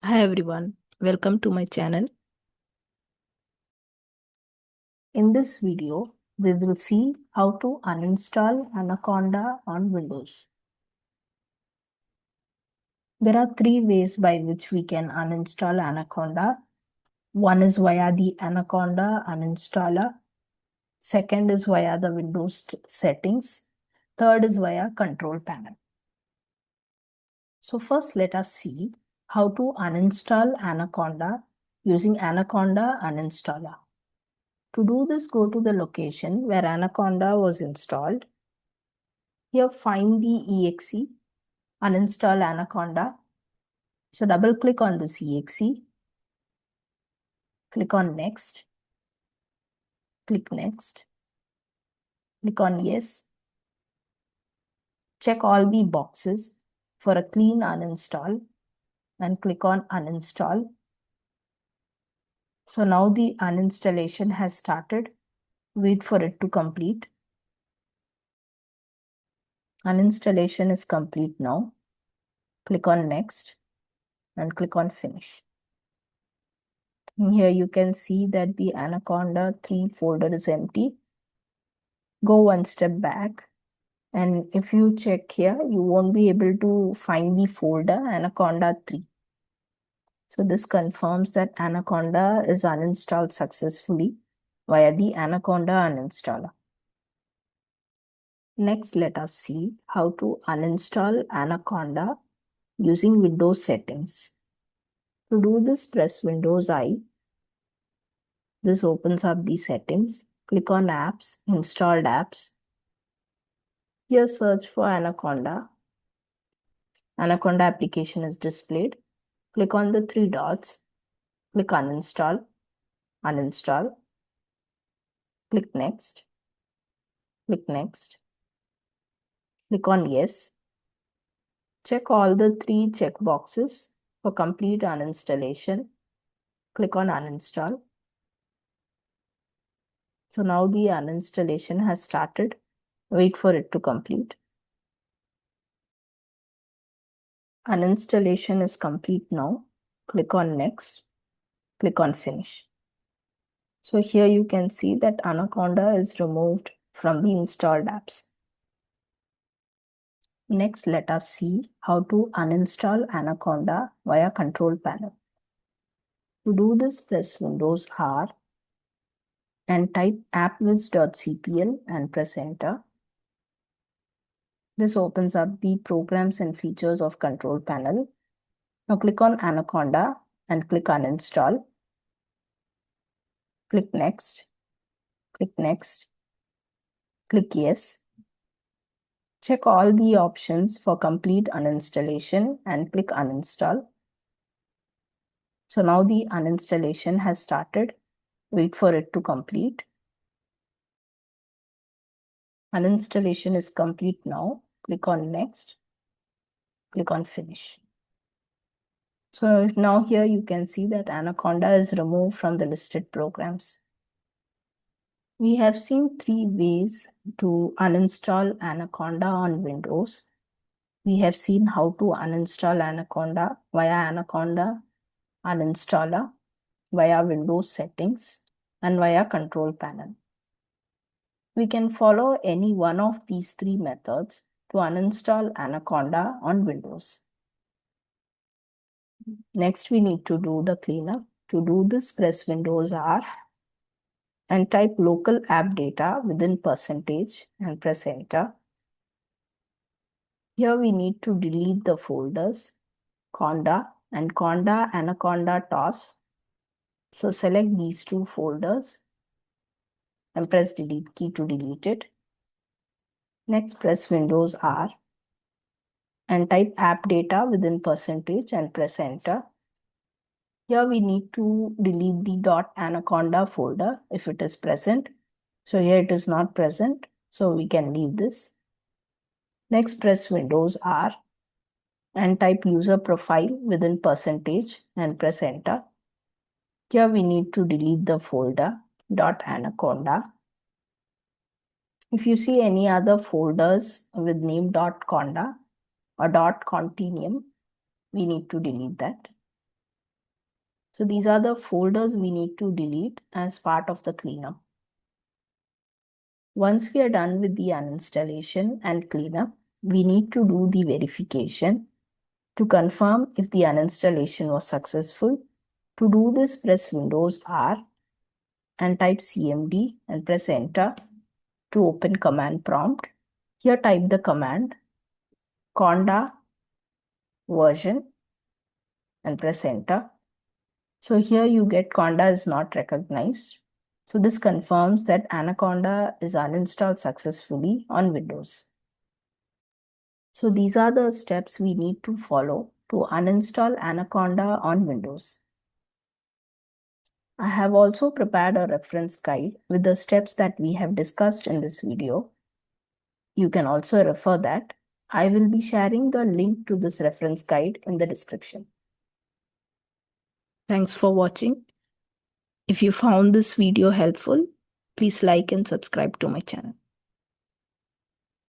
Hi everyone, welcome to my channel. In this video, we will see how to uninstall Anaconda on Windows. There are three ways by which we can uninstall Anaconda. One is via the Anaconda Uninstaller. Second is via the Windows settings. Third is via control panel. So first let us see how to uninstall Anaconda using Anaconda Uninstaller. To do this, go to the location where Anaconda was installed. Here find the exe, uninstall Anaconda. So double click on this exe, click on next, click next, click on yes. Check all the boxes for a clean uninstall and click on uninstall. So now the uninstallation has started. Wait for it to complete. Uninstallation is complete now. Click on next and click on finish. Here you can see that the Anaconda 3 folder is empty. Go one step back, and if you check here, you won't be able to find the folder Anaconda 3. So this confirms that Anaconda is uninstalled successfully via the Anaconda Uninstaller. Next, let us see how to uninstall Anaconda using Windows settings. To do this, press Windows I. This opens up the settings. Click on Apps, Installed Apps. Here search for Anaconda. Anaconda application is displayed. Click on the three dots. Click Uninstall, Uninstall. Click Next. Click Next. Click on Yes. Check all the three check boxes for complete uninstallation. Click on Uninstall. So now the uninstallation has started. Wait for it to complete. Uninstallation is complete now. Click on Next. Click on Finish. So here you can see that Anaconda is removed from the installed apps. Next, let us see how to uninstall Anaconda via control panel. To do this, press Windows R and type appwiz.cpl and press enter. This opens up the programs and features of control panel. Now click on Anaconda and click uninstall. Click next, click next, click yes. Check all the options for complete uninstallation and click uninstall. So now the uninstallation has started. Wait for it to complete. Uninstallation is complete now. Click on next. Click on finish. So now here you can see that Anaconda is removed from the listed programs. We have seen three ways to uninstall Anaconda on Windows. We have seen how to uninstall Anaconda via Anaconda Uninstaller, via Windows settings, and via control panel. We can follow any one of these three methods to uninstall Anaconda on Windows. Next, we need to do the cleanup. To do this, press Windows R and type local app data within percentage and press enter. Here we need to delete the folders Conda and Conda Anaconda TOS. So select these two folders and press delete key to delete it. Next, press Windows R and type app data within percentage and press enter. Here we need to delete the .anaconda folder if it is present. So here it is not present, so we can leave this. Next, press Windows R and type user profile within percentage and press enter. Here we need to delete the folder .anaconda. If you see any other folders with name .conda or .continuum, we need to delete that. So these are the folders we need to delete as part of the cleanup. Once we are done with the uninstallation and cleanup, we need to do the verification to confirm if the uninstallation was successful. To do this, press Windows R and type CMD and press enter to open command prompt. Here type the command Conda version and press enter. So here you get Conda is not recognized. So this confirms that Anaconda is uninstalled successfully on Windows. So these are the steps we need to follow to uninstall Anaconda on Windows. I have also prepared a reference guide with the steps that we have discussed in this video. You can also refer that. I will be sharing the link to this reference guide in the description. Thanks for watching. If you found this video helpful, please like and subscribe to my channel.